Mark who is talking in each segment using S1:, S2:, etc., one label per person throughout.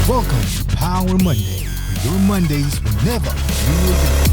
S1: Welcome to Power Monday, where your Mondays will never be again.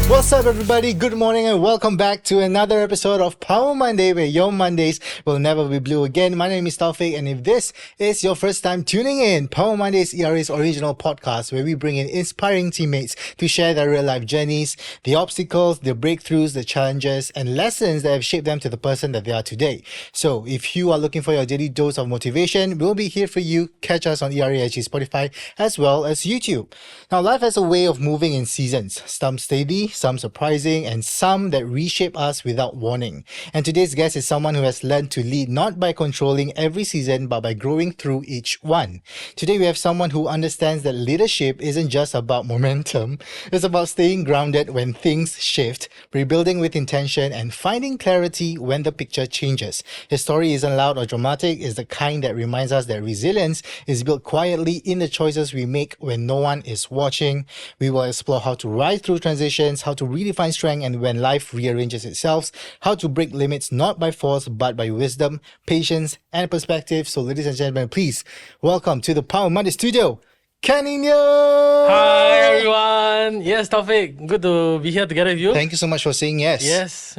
S1: What's up, everybody? Good morning and welcome back to another episode of Power Monday, where your Mondays will never be blue again. My name is Taufik, and if this is your first time tuning in, Power Monday is ERA's original podcast where we bring in inspiring teammates to share their real-life journeys, the obstacles, the breakthroughs, the challenges, and lessons that have shaped them to the person that they are today. So, if you are looking for your daily dose of motivation, we'll be here for you. Catch us on ERA, Spotify, as well as YouTube. Now, life has a way of moving in seasons. Some steady, some surprising, and some that reshape us without warning. And today's guest is someone who has learned to lead not by controlling every season, but by growing through each one. Today we have someone who understands that leadership isn't just about momentum, it's about staying grounded when things shift, rebuilding with intention, and finding clarity when the picture changes. His story isn't loud or dramatic, it's the kind that reminds us that resilience is built quietly in the choices we make when no one is watching. We will explore how to ride through transitions, how to redefine strength and when life rearranges itself, how to break limits not by force but by wisdom, patience, and perspective. So, ladies and gentlemen, please welcome to the Power Monday studio, Kenny Nyo!
S2: Hi everyone! Yes, Taufik, good to be here together with you.
S1: Thank you so much for saying yes.
S2: Yes.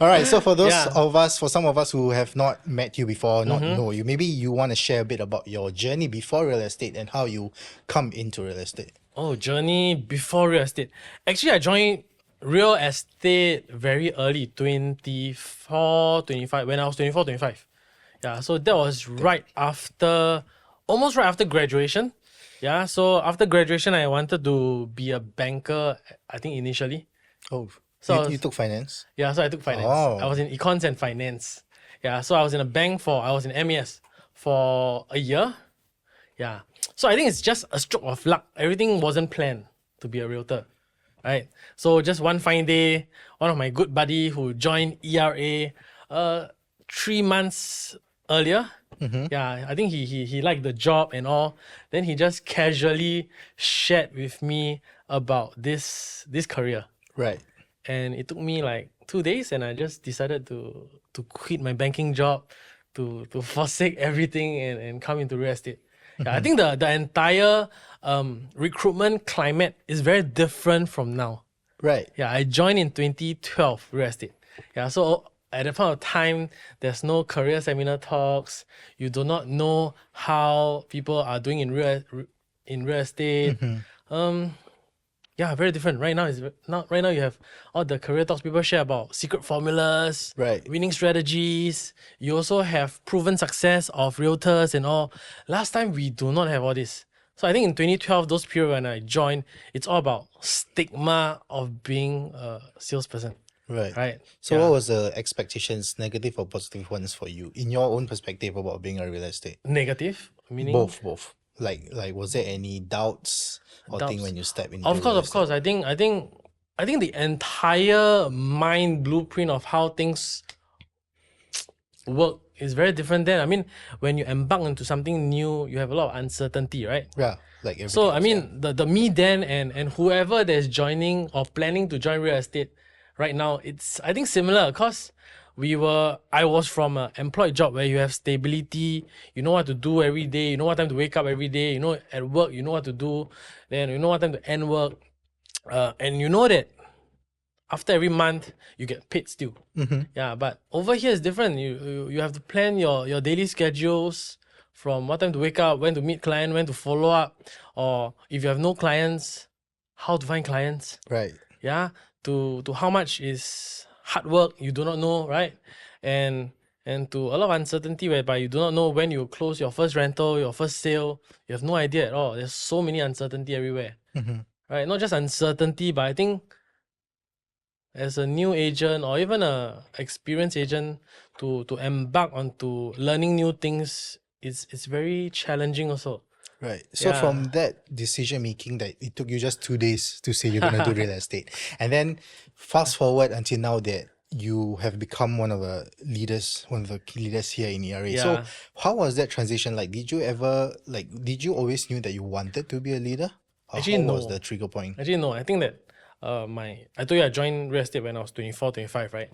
S1: All right, so for
S2: Yeah.
S1: for some of us who have not met you before, not know you, maybe you want to share a bit about your journey before real estate and how you come into real estate.
S2: Oh, journey before real estate. Actually, I joined real estate very early, 24, 25, when I was 24, 25. Yeah, so that was almost right after graduation. Yeah, so after graduation, I wanted to be a banker, I think initially.
S1: Oh,
S2: So
S1: you took finance?
S2: Yeah, so I took finance.
S1: Oh.
S2: I was in econs and finance. Yeah, so I was in a bank I was in MES for a year. Yeah. So I think it's just a stroke of luck. Everything wasn't planned to be a realtor. Right? So just one fine day, one of my good buddy who joined ERA 3 months earlier. Yeah, I think he liked the job and all. Then he just casually shared with me about this career.
S1: Right.
S2: And it took me like 2 days, and I just decided to quit my banking job, to forsake everything and come into real estate. Yeah, I think the entire recruitment climate is very different from now.
S1: Right.
S2: Yeah, I joined in 2012 real estate. Yeah, so at that point of time, there's no career seminar talks. You do not know how people are doing in real estate. Yeah, very different. Right now you have all the career talks. People share about secret formulas,
S1: Right.
S2: winning strategies. You also have proven success of realtors and all. Last time we do not have all this. So I think in 2012, those period when I joined, it's all about stigma of being a salesperson.
S1: Right.
S2: Right.
S1: So
S2: Yeah.
S1: what was the expectations, negative or positive ones for you, in your own perspective about being a real estate?
S2: Negative, meaning
S1: Both. Like was there any doubts or thing
S2: Doubts.
S1: when you step into
S2: Of
S1: real
S2: course, of
S1: estate?
S2: course. I think the entire mind blueprint of how things work is very different then. I mean, when you embark into something new, you have a lot of uncertainty, right?
S1: Yeah, like everything
S2: So I
S1: else,
S2: mean, the me then and whoever that's joining or planning to join real estate right now, it's I think similar because I was from an employed job where you have stability, you know what to do every day, you know what time to wake up every day, you know at work you know what to do, then you know what time to end work, and you know that after every month you get paid still. Yeah, but over here it's different. You have to plan your daily schedules from what time to wake up, when to meet client, when to follow up, or if you have no clients, how to find clients.
S1: Right.
S2: Yeah, to how much is hard work you do not know, right? And to a lot of uncertainty whereby you do not know when you close your first rental, your first sale. You have no idea at all. There's so many uncertainty everywhere. Right? Not just uncertainty, but I think as a new agent or even a experienced agent to embark onto learning new things, it's very challenging also.
S1: Right. So
S2: Yeah.
S1: from that decision making that it took you just 2 days to say you're gonna do real estate, and then fast forward until now that you have become one of the key leaders here in ERA. So
S2: Yeah.
S1: how was that transition like? Did you always knew that you wanted to be a leader? Or
S2: Actually,
S1: how was
S2: no.
S1: the trigger point?
S2: Actually, no. I think that I told you I joined real estate when I was 24, 25, right?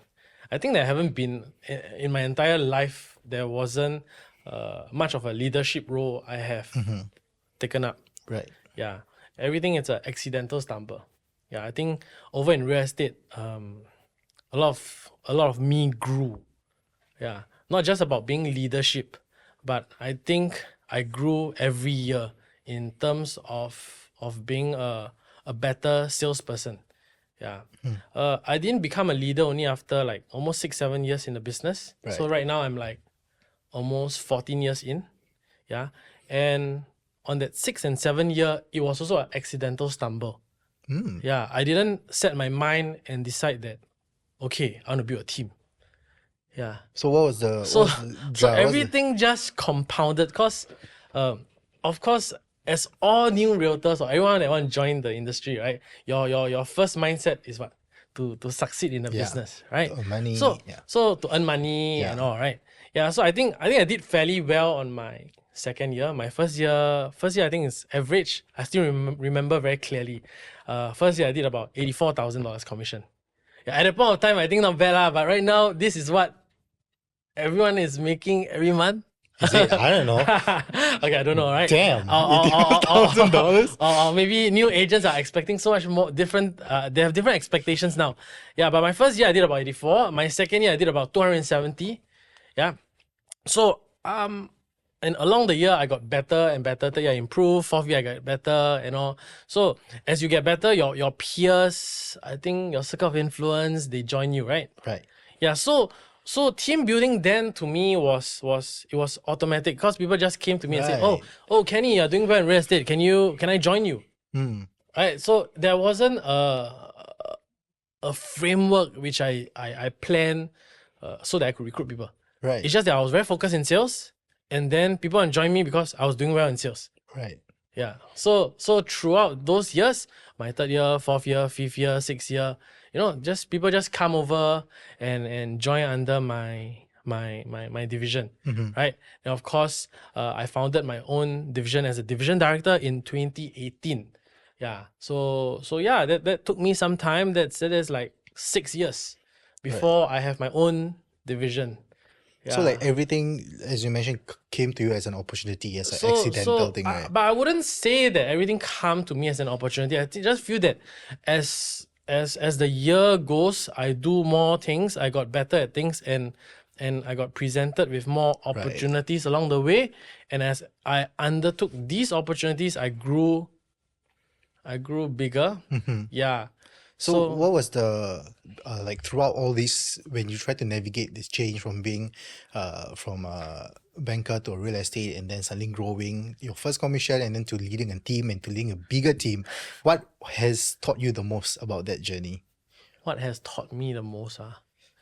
S2: I think that I haven't been in my entire life. There wasn't much of a leadership role I have taken up.
S1: Right.
S2: Yeah, everything is an accidental stumble. Yeah, I think over in real estate, a lot of me grew. Yeah, not just about being leadership, but I think I grew every year in terms of being a better salesperson. Yeah, I didn't become a leader only after like almost 6-7 years in the business. So right now I'm like almost 14 years in. Yeah, and on that 6 and 7 year, it was also an accidental stumble. Yeah, I didn't set my mind and decide that, okay, I want to build a team. Yeah.
S1: So what was the
S2: So,
S1: what was the
S2: so
S1: what was the-
S2: everything just compounded because, of course, as all new realtors or everyone that want to join the industry, right? Your first mindset is what? To succeed in the business, right?
S1: To earn money,
S2: So
S1: yeah.
S2: so to earn money and all, right? Yeah. So I think I did fairly well on my second year. My first year I think is average. I still remember very clearly. First year I did about $84,000 commission. Yeah, at that point of time, I think not bad lah. But right now, this is what everyone is making every month.
S1: Is it? I don't know.
S2: Okay, I don't know, right?
S1: Damn,
S2: Or
S1: $1,000.
S2: or maybe new agents are expecting so much more different. They have different expectations now. Yeah, but my first year I did about 84. My second year I did about 270. Yeah. So and along the year I got better and better. Third year I improved. Fourth year I got better and all. So as you get better, your peers, I think your circle of influence, they join you, right?
S1: Right.
S2: Yeah, so team building then to me was automatic because people just came to me and said,
S1: Right.
S2: oh Kenny, you're doing well in real estate. Can I join you? Right. So there wasn't a framework which I planned so that I could recruit people.
S1: Right.
S2: It's just that I was very focused in sales, and then people joined me because I was doing well in sales.
S1: Right.
S2: Yeah. So throughout those years, my third year, fourth year, fifth year, sixth year, just people just come over and join under my division, right? And of course, I founded my own division as a division director in 2018. Yeah. So yeah, that took me some time. That is like 6 years before I have my own division. Yeah.
S1: So like everything, as you mentioned, came to you as an opportunity, as an accidental thing, right?
S2: But I wouldn't say that everything come to me as an opportunity. I just feel that as the year goes, I do more things. I got better at things, and I got presented with more opportunities along the way. And as I undertook these opportunities, I grew bigger. Yeah.
S1: So what was the like throughout all this, when you try to navigate this change from being from a banker to a real estate and then suddenly growing your first commission and then to leading a team and to leading a bigger team, what has taught you the most about that journey?
S2: What has taught me the most?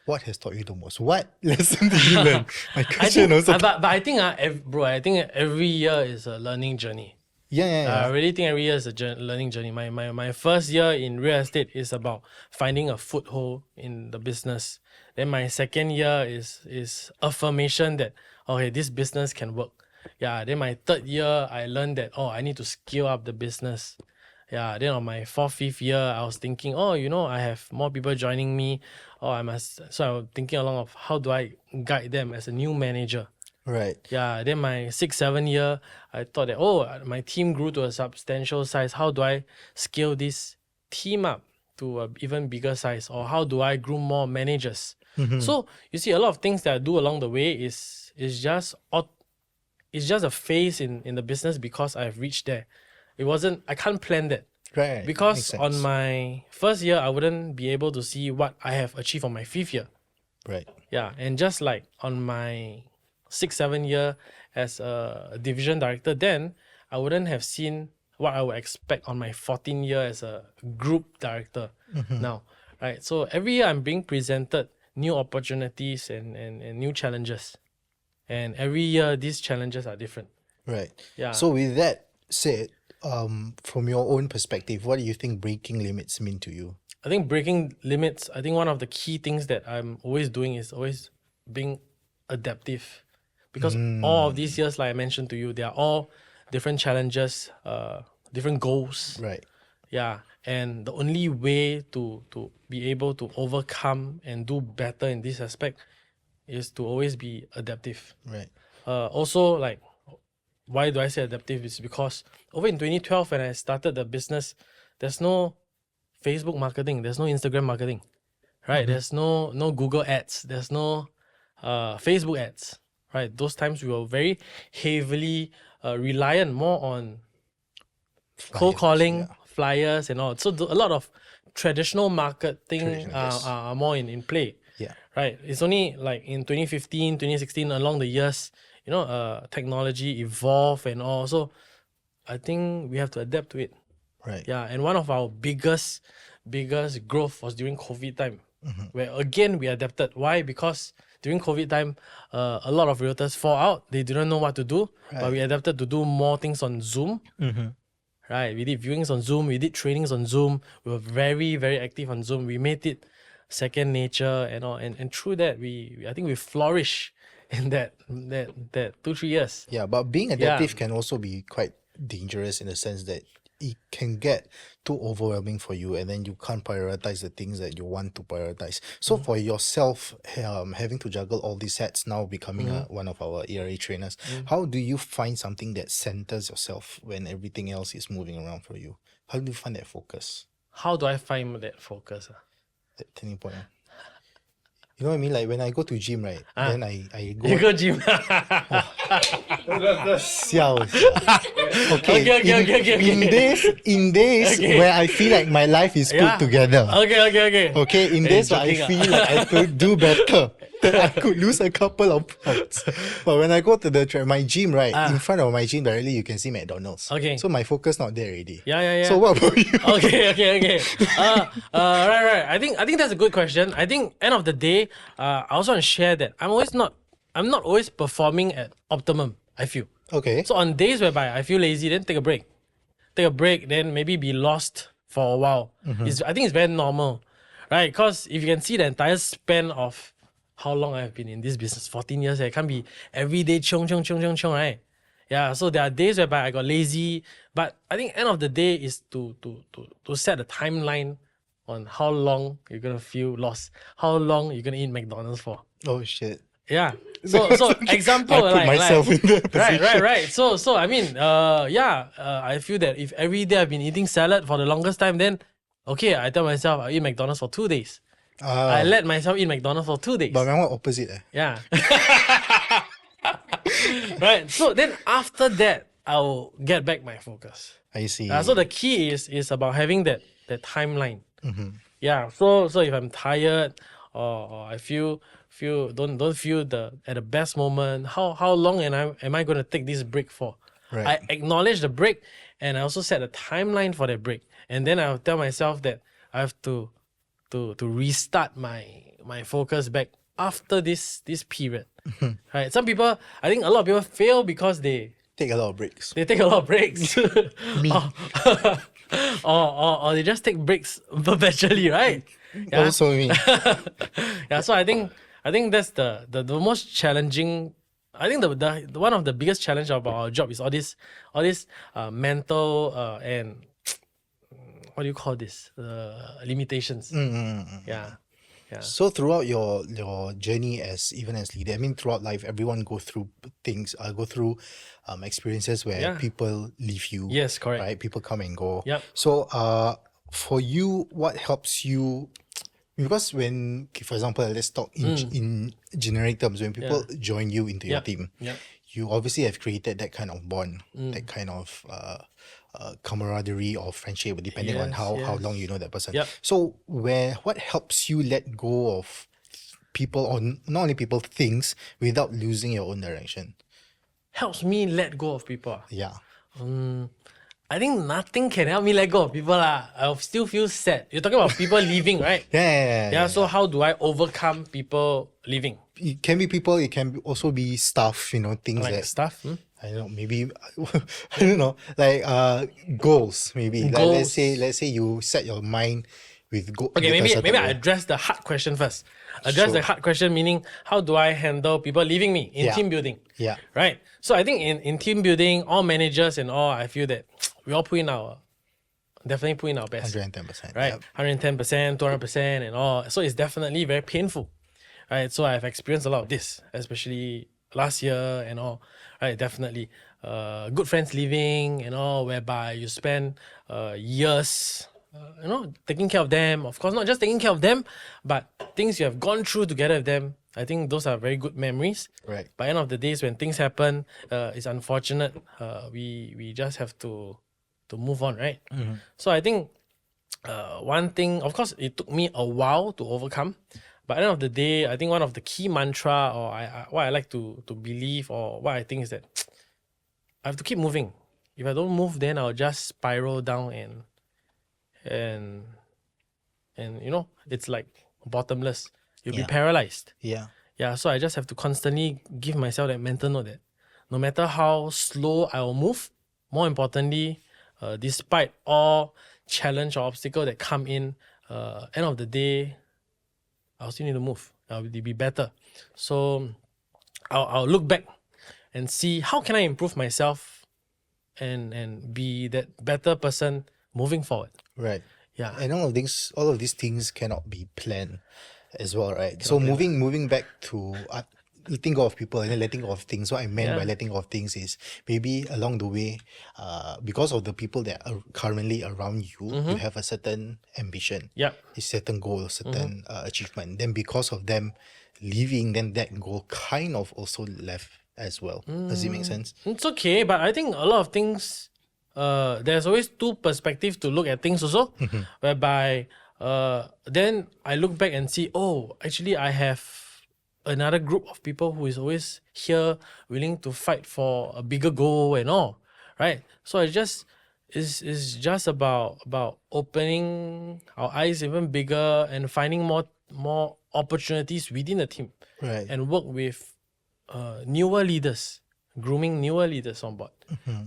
S1: What has taught you the most? What lesson did you learn? My question also.
S2: But I think I think every year is a learning journey.
S1: Yeah.
S2: I really think every year is a learning journey. My first year in real estate is about finding a foothold in the business. Then my second year is affirmation that, okay, this business can work. Yeah. Then my third year, I learned that, I need to scale up the business. Yeah. Then on my fourth, fifth year, I was thinking, I have more people joining me. So I was thinking along of how do I guide them as a new manager.
S1: Right.
S2: Yeah, then my 6, 7 year, I thought that, my team grew to a substantial size. How do I scale this team up to an even bigger size? Or how do I groom more managers? So you see, a lot of things that I do along the way is just a phase in the business because I've reached there. I can't plan that.
S1: Right.
S2: Because on my first year, I wouldn't be able to see what I have achieved on my fifth year.
S1: Right.
S2: Yeah, and just like on my 6, 7 year as a division director, then I wouldn't have seen what I would expect on my 14 year as a group director now, right? So every year I'm being presented new opportunities and new challenges. And every year these challenges are different.
S1: Right.
S2: Yeah.
S1: So with that said, from your own perspective, what do you think breaking limits mean to you?
S2: I think breaking limits, I think one of the key things that I'm always doing is always being adaptive. Because all of these years, like I mentioned to you, they are all different challenges, different goals.
S1: Right.
S2: Yeah. And the only way to be able to overcome and do better in this aspect is to always be adaptive.
S1: Right.
S2: also like, why do I say adaptive? Is because over in 2012 when I started the business, there's no Facebook marketing, there's no Instagram marketing, right? There's no Google ads, there's no Facebook ads, right? Those times we were very heavily reliant more on cold calling, flyers and all. So a lot of traditional marketing are more in play.
S1: Yeah.
S2: Right. It's only like in 2015, 2016, along the years, technology evolved and all. So I think we have to adapt to it.
S1: Right.
S2: Yeah. And one of our biggest growth was during COVID time, where again we adapted. Why? Because during COVID time, a lot of realtors fall out. They didn't know what to do, but we adapted to do more things on Zoom. Right. We did viewings on Zoom. We did trainings on Zoom. We were very, very active on Zoom. We made it second nature and all. And through that, I think we flourish in that 2-3 years.
S1: Yeah, but being adaptive can also be quite dangerous in the sense that it can get too overwhelming for you and then you can't prioritize the things that you want to prioritize. So for yourself, having to juggle all these hats now, becoming one of our ERA trainers, how do you find something that centers yourself when everything else is moving around for you? How do you find that focus?
S2: How do I find that focus?
S1: That turning point. You know what I mean? Like when I go to gym, right? Then I go.
S2: You go gym.
S1: Siao. Okay. In days where I feel like my life is put together. Okay. In days where I feel like I could do better. That I could lose a couple of pounds. But when I go to my gym, right, in front of my gym directly, you can see McDonald's.
S2: Okay.
S1: So my focus not there already.
S2: Yeah.
S1: So what about you?
S2: Okay. Right. I think that's a good question. I think end of the day, I also want to share that I'm not always performing at optimum, I feel.
S1: Okay.
S2: So on days whereby I feel lazy, then take a break. Then maybe be lost for a while. I think it's very normal, right? Because if you can see the entire span of how long I've been in this business, 14 years, it can't be every day chung, right? Yeah, so there are days whereby I got lazy, but I think end of the day is to set a timeline on how long you're gonna feel lost, how long you're gonna eat McDonald's for.
S1: Oh shit.
S2: Yeah. So example,
S1: I put myself in that position.
S2: Right. So I mean, I feel that if every day I've been eating salad for the longest time, then okay, I tell myself I'll eat McDonald's for 2 days. I let myself eat McDonald's for 2 days.
S1: But my one opposite.
S2: Yeah. Right. So then after that, I'll get back my focus.
S1: I see.
S2: So the key is about having that timeline. Yeah. So if I'm tired or I feel don't feel at the best moment, how long am I going to take this break for?
S1: Right.
S2: I acknowledge the break and I also set a timeline for that break. And then I'll tell myself that I have to restart my focus back after this period. Right. Some people, I think a lot of people fail because they
S1: take a lot of breaks.
S2: They take a lot of breaks.
S1: Me.
S2: or they just take breaks perpetually, right? Yeah.
S1: Also me.
S2: Yeah, so I think that's the most challenging. I think the one of the biggest challenge about our job is all this mental and what do you call this? Limitations. Yeah.
S1: So throughout your journey as leader, I mean throughout life, everyone go through things. Go through experiences where people leave you.
S2: Yes, correct.
S1: Right, people come and go.
S2: Yep.
S1: So for you, what helps you? Because when, for example, let's talk in generic terms, when people join you into your team, you obviously have created that kind of bond, that kind of camaraderie or friendship, depending on how long you know that person.
S2: Yep.
S1: So what helps you let go of people, or not only people, things, without losing your own direction?
S2: Helps me let go of people.
S1: Yeah.
S2: I think nothing can help me let go of people. I'll still feel sad. You're talking about people leaving, right?
S1: Yeah.
S2: So how do I overcome people leaving?
S1: It can be people, it can also be stuff, things
S2: Like
S1: that...
S2: stuff?
S1: I don't know, maybe, I don't know, like goals, maybe.
S2: Goals.
S1: Like, let's say you set your mind with goals.
S2: Okay, maybe I address the hard question first. The hard question, meaning how do I handle people leaving me in team building?
S1: Yeah.
S2: Right? So I think in team building, all managers and all, I feel that we all definitely put in our best.
S1: 110%.
S2: Right?
S1: Yep.
S2: 110%, 200% and all. So it's definitely very painful. Right? So I've experienced a lot of this, especially last year and all, right? Definitely. Good friends leaving and all, whereby you spend years, taking care of them. Of course, not just taking care of them, but things you have gone through together with them. I think those are very good memories.
S1: Right.
S2: By the end of the days, when things happen, it's unfortunate. We just have to move on, right? So I think one thing, of course, it took me a while to overcome. But at the end of the day, I think one of the key mantra, or what I like to believe, or what I think is that I have to keep moving. If I don't move, then I'll just spiral down and it's like bottomless. You'll be paralyzed.
S1: Yeah.
S2: Yeah, so I just have to constantly give myself that mental note that no matter how slow I will move, more importantly, despite all challenge or obstacle that come in, end of the day, I'll still need to move. I'll be better. So I'll look back and see how can I improve myself and be that better person moving forward.
S1: Right.
S2: Yeah.
S1: And all of these things cannot be planned as well, right? So moving back to letting go of people and then letting go of things. What I meant by letting go of things is maybe along the way, because of the people that are currently around you, you have a certain ambition, a certain goal, a certain achievement. Then because of them leaving, then that goal kind of also left as well. Does it make sense?
S2: It's okay, but I think a lot of things, there's always two perspectives to look at things also, whereby then I look back and see, oh, actually I have another group of people who is always here willing to fight for a bigger goal and all, right? So it's just about opening our eyes even bigger and finding more opportunities within the team,
S1: right?
S2: And work with newer leaders, grooming newer leaders on board.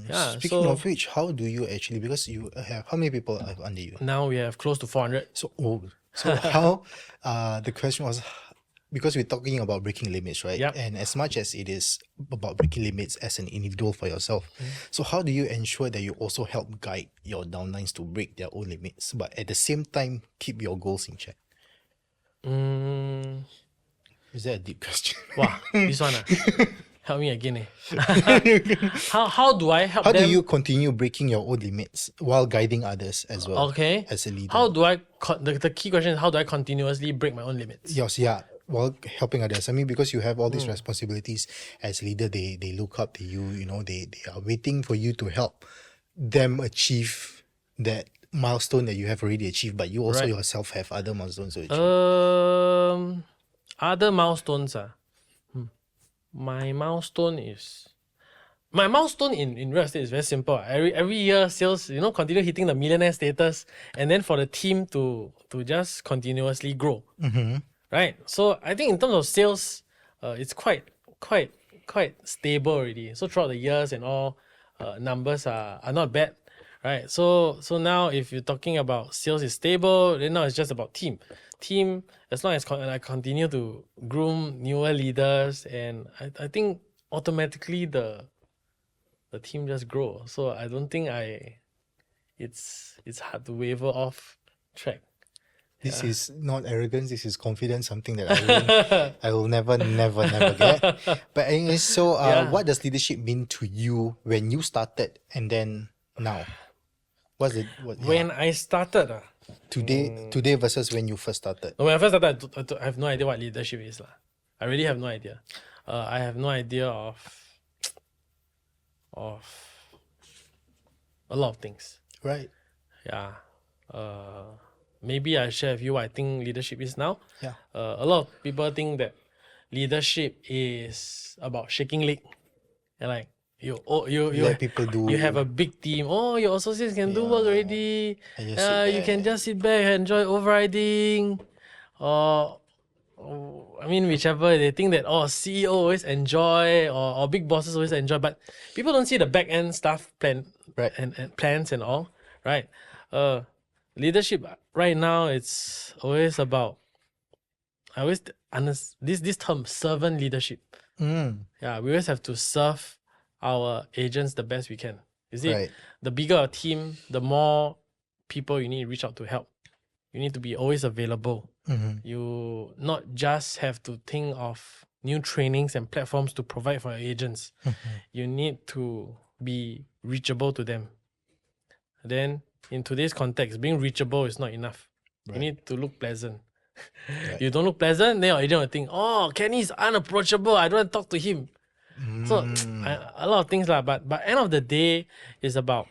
S2: Yeah.
S1: Speaking of which, how do you actually, because you have, how many people are under you?
S2: Now we have close to 400.
S1: So how, the question was, because we're talking about breaking limits, right?
S2: Yep.
S1: And as much as it is about breaking limits as an individual for yourself, so how do you ensure that you also help guide your downlines to break their own limits, but at the same time keep your goals in check? Is that a deep question?
S2: Wow, this one help me again. How do I help
S1: How
S2: them?
S1: do you continue breaking your own limits while guiding others as well?
S2: Okay.
S1: As a leader.
S2: How do I the key question is, how do I continuously break my own limits?
S1: Yes, yeah. While helping others. I mean, because you have all these responsibilities as leader, they look up to you, they are waiting for you to help them achieve that milestone that you have already achieved, but you also yourself have other milestones to achieve.
S2: Other milestones my milestone in real estate is very simple. Every year sales, continue hitting the millionaire status, and then for the team to just continuously grow. Right? So I think in terms of sales, it's quite stable already. So throughout the years and all, numbers are not bad. Right? So now if you're talking about sales is stable, then now it's just about team. As long as I continue to groom newer leaders, and I think automatically the team just grow. So I don't think it's hard to waver off track.
S1: This is not arrogance, this is confidence, something that I will never get. But anyway, so what does leadership mean to you when you started and then now?
S2: When I started?
S1: Today versus when you first started?
S2: When I first started, I have no idea what leadership is. I really have no idea. I have no idea of a lot of things.
S1: Right.
S2: Yeah. Maybe I share with you what I think leadership is now.
S1: Yeah.
S2: A lot of people think that leadership is about shaking leg. And like you
S1: let people do.
S2: You have a big team. Oh, your associates can do work already. You can just sit back and enjoy overriding. I mean, whichever they think that CEO always enjoy or big bosses always enjoy, but people don't see the back end stuff plan and plans and all, right? Leadership right now, it's always about, this term, servant leadership. Yeah, we always have to serve our agents the best we can. You see, the bigger a team, the more people you need to reach out to help. You need to be always available. You not just have to think of new trainings and platforms to provide for your agents. You need to be reachable to them. Then in today's context, being reachable is not enough. You need to look pleasant. You don't look pleasant, then your agent will think, oh, Kenny's unapproachable, I don't want to talk to him. So a lot of things lah, but end of the day is about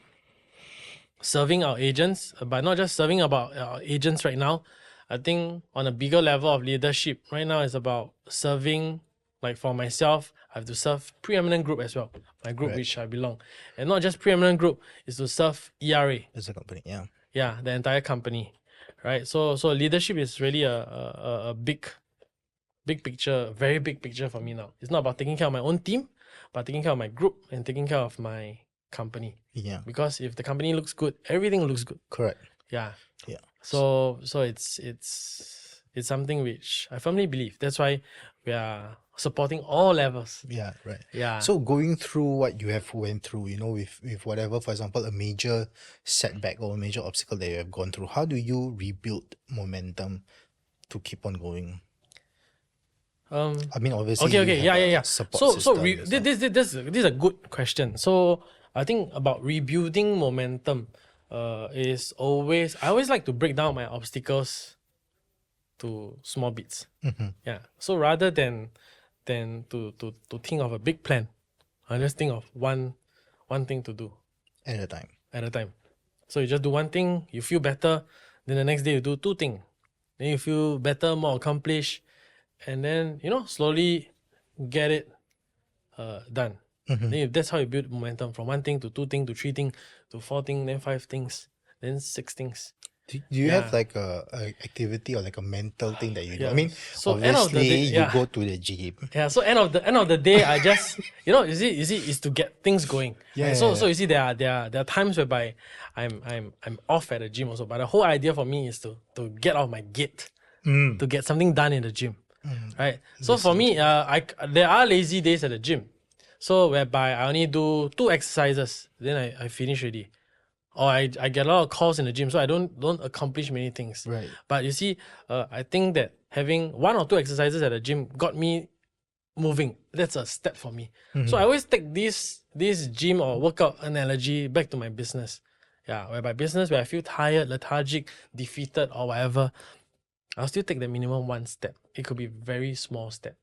S2: serving our agents, but not just serving about our agents right now. I think on a bigger level of leadership right now is about serving. Like for myself, I have to serve preeminent group as well, my group which I belong, and not just preeminent group, is to serve ERA
S1: as a company.
S2: the entire company, right? So leadership is really a big picture, very big picture for me now. It's not about taking care of my own team, but taking care of my group and taking care of my company. Because if the company looks good, everything looks good.
S1: Correct.
S2: So it's something which I firmly believe. That's why we are supporting all levels.
S1: So going through what you have went through, with whatever, for example, a major setback or a major obstacle that you have gone through, how do you rebuild momentum to keep on going? I mean, obviously, support
S2: this is a good question. So I think about rebuilding momentum is always, I always like to break down my obstacles to small bits. So rather than to think of a big plan, I just think of one thing to do
S1: at a time.
S2: So you just do one thing, you feel better, then the next day you do two things, then you feel better, more accomplished, and then slowly get it done. Then that's how you build momentum, from one thing to two things to three things to four things, then five things, then six things.
S1: Do you have like a activity or like a mental thing that you do? I mean,
S2: so
S1: obviously
S2: end of the day,
S1: you go to the gym.
S2: So end of the day, I just you see is to get things going. So you see there are times whereby I'm off at the gym also, but the whole idea for me is to get off my gate, to get something done in the gym, right? So for me, there are lazy days at the gym, so whereby I only do 2 exercises, then I finish already. Or I get a lot of calls in the gym, so I don't accomplish many things. But you see, I think that having 1 or 2 exercises at the gym got me moving. That's a step for me. So I always take this gym or workout analogy back to my business. Whereby business, where I feel tired, lethargic, defeated, or whatever, I'll still take the minimum 1 step. It could be very small step.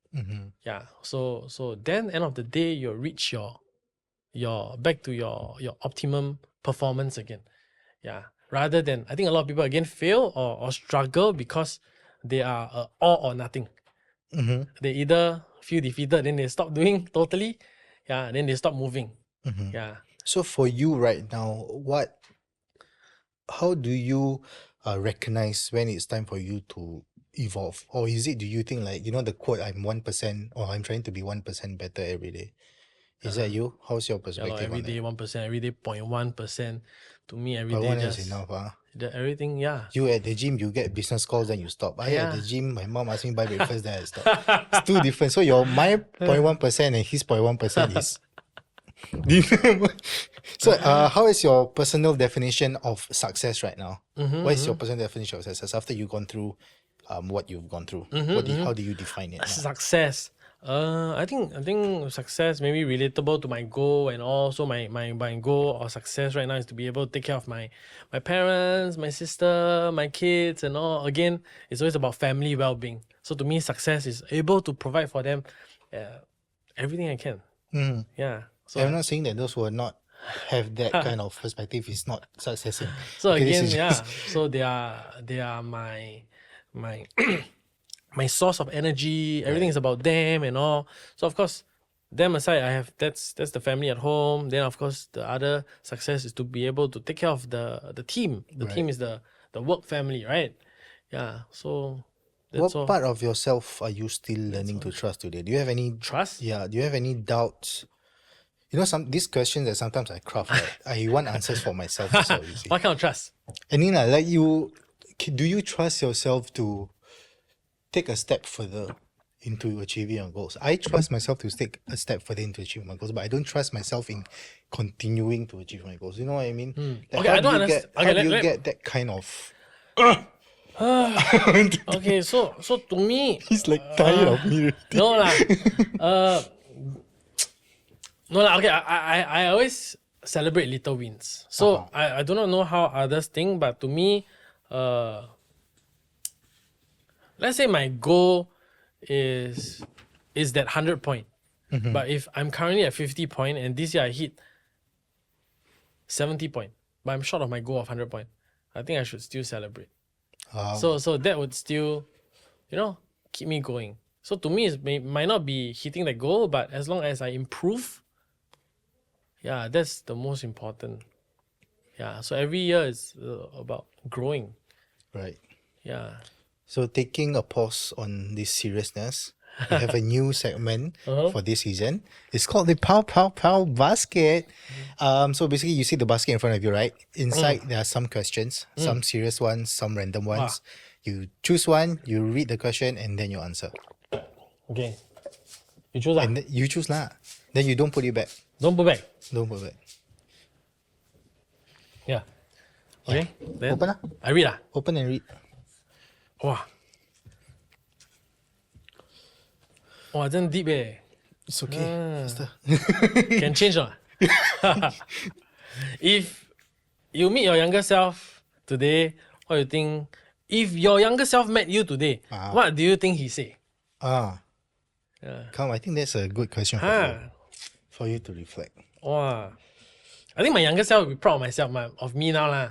S2: So then end of the day, you'll reach your back to your optimum performance again. Rather than, I think a lot of people again fail or struggle because they are all or nothing. They either feel defeated, then they stop doing totally, then they stop moving.
S1: So for you right now, how do you recognize when it's time for you to evolve? Or do you think like, the quote, I'm 1% or I'm trying to be 1% better every day? Is that you? How's your perspective
S2: every
S1: on
S2: day
S1: that?
S2: 1%, every day 0.1%. To me, every
S1: But
S2: day
S1: 1
S2: just
S1: is enough,
S2: everything.
S1: You at the gym, you get business calls, then you stop. At the gym, my mom asked me to buy breakfast, then I stop. It's too different. So my 0.1% and his 0.1% is different. So how is your personal definition of success right now? What is your personal definition of success after you've gone through what you've gone through? How do you define it now?
S2: Success. I think success maybe relatable to my goal, and also my goal or success right now is to be able to take care of my parents, my sister, my kids, and all. Again, it's always about family well-being. So to me, success is able to provide for them everything I can. So
S1: I'm not saying that those who are not have that kind of perspective is not successing.
S2: So again, so they are my my source of energy. Everything is about them and all. So of course, them aside, I have that's the family at home. Then of course, the other success is to be able to take care of the team. The team is the work family, right? So that's
S1: what part of yourself are you still learning to trust today? Do you have any
S2: trust?
S1: Do you have any doubts? These questions that sometimes I craft, right? I want answers for myself as well, you see.
S2: What kind of trust?
S1: And then do you trust yourself to take a step further into achieving your goals? I trust myself to take a step further into achieving my goals, but I don't trust myself in continuing to achieve my goals. You know what I mean?
S2: Okay, I don't understand.
S1: How do you get that kind of
S2: Okay, so to me,
S1: He's like tired of me.
S2: no lah. No lah. Okay, I always celebrate little wins. So I do not know how others think, but to me, let's say my goal is that 100 point. But if I'm currently at 50 point and this year I hit 70 point, but I'm short of my goal of 100 point, I think I should still celebrate. So that would still, keep me going. So to me, it might not be hitting the goal, but as long as I improve, yeah, that's the most important. Yeah, so every year is about growing.
S1: Right.
S2: Yeah.
S1: So taking a pause on this seriousness, we have a new segment for this season. It's called the Pow Pow Pow Basket. So basically you see the basket in front of you, right? Inside there are some questions, some serious ones, some random ones. You choose one, you read the question, and then you answer.
S2: Okay. You choose
S1: And you choose lah. Then you don't put it back.
S2: Don't put back.
S1: Don't put back.
S2: Yeah. Okay. Then
S1: Open lah.
S2: I read lah.
S1: Open and read.
S2: Wow. Wow, then deep eh.
S1: It's okay. Faster.
S2: Can change or not? If you meet your younger self today, what do you think? If your younger self met you today, what do you think he say?
S1: Come, I think that's a good question for you to reflect.
S2: Wow. I think my younger self will be proud of myself, of me now lah.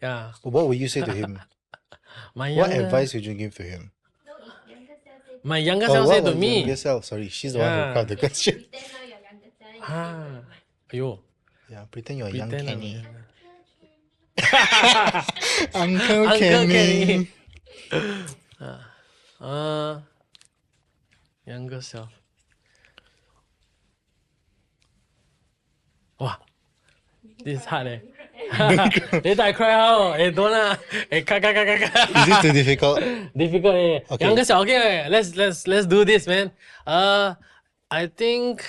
S2: Yeah.
S1: What would you say to him? What advice would you give to him?
S2: My younger self said to me.
S1: Younger self, sorry, she's the one who cracked the question.
S2: Ayo.
S1: Yeah, pretend you're young
S2: Pretend
S1: Kenny.
S2: I'm-
S1: Uncle
S2: Uncle
S1: Kenny.
S2: Kenny. Younger self. Wow. This is hard eh. Later I cry how? Don't lah. Cut.
S1: Is this too difficult?
S2: Difficult eh.
S1: Okay.
S2: Younger self. Okay, let's do this, man. I think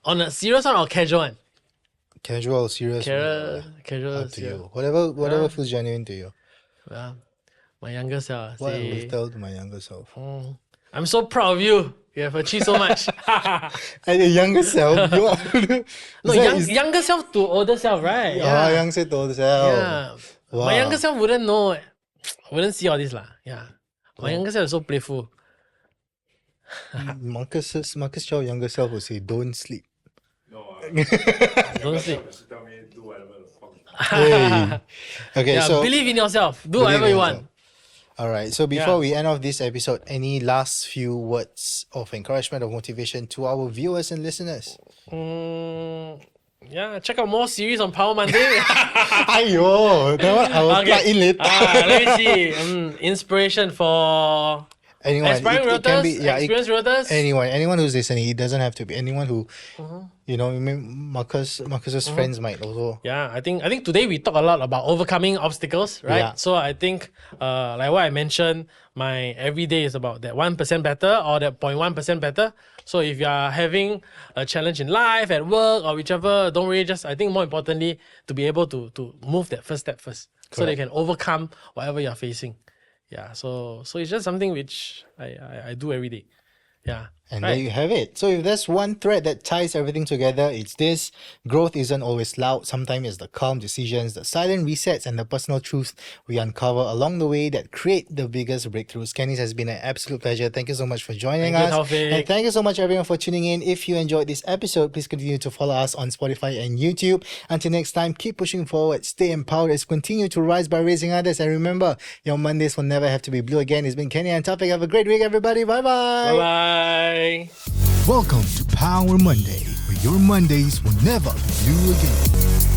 S2: on a serious one or casual one?
S1: Casual, serious.
S2: Casual.
S1: Up to you. Whatever feels genuine to you.
S2: My younger self.
S1: What I
S2: Say,
S1: will tell to my younger self.
S2: I'm so proud of you. You have achieved so much.
S1: And the younger self, you are.
S2: No, younger self to older self, right?
S1: Yeah, young self to older self.
S2: Yeah.
S1: Wow.
S2: My younger self wouldn't know, wouldn't see all this lah. Yeah. My younger self is so playful.
S1: Marcus Chow younger self will say, don't sleep.
S2: Don't sleep.
S3: Tell me do whatever the fuck.
S1: Hey. Okay,
S2: Yeah,
S1: so
S2: believe in yourself. Do
S1: believe
S2: whatever
S1: in
S2: you
S1: yourself.
S2: want.
S1: All right. So before we end off this episode, any last few words of encouragement or motivation to our viewers and listeners?
S2: Yeah, check out more series on Power Monday.
S1: Ayo, that one I will plug in later.
S2: Let me see. Inspiration for
S1: Anyone,
S2: aspiring
S1: it can
S2: realtors,
S1: be,
S2: experienced realtors.
S1: anyone who's listening. It doesn't have to be anyone who, Marcus's friends might also.
S2: Yeah, I think today we talk a lot about overcoming obstacles, right?
S1: Yeah.
S2: So I think like what I mentioned, my everyday is about that 1% better or that 0.1% better. So if you are having a challenge in life, at work or whichever, don't worry, I think more importantly to be able to move that first step first. So that you can overcome whatever you're facing. Yeah. So it's just something which I do every day. Yeah.
S1: And there you have it. So if there's one thread that ties everything together, it's this. Growth isn't always loud. Sometimes it's the calm decisions, the silent resets, and the personal truths we uncover along the way that create the biggest breakthroughs. Kenny, has been an absolute pleasure. Thank you so much for joining
S2: Thank you,
S1: us.
S2: Taufik.
S1: And thank you so much, everyone, for tuning in. If you enjoyed this episode, please continue to follow us on Spotify and YouTube. Until next time, keep pushing forward, stay empowered, as continue to rise by raising others. And remember, your Mondays will never have to be blue again. It's been Kenny and Taufik. Have a great week, everybody. Bye-bye.
S2: Bye.
S1: Welcome to Power Monday, where your Mondays will never be blue again.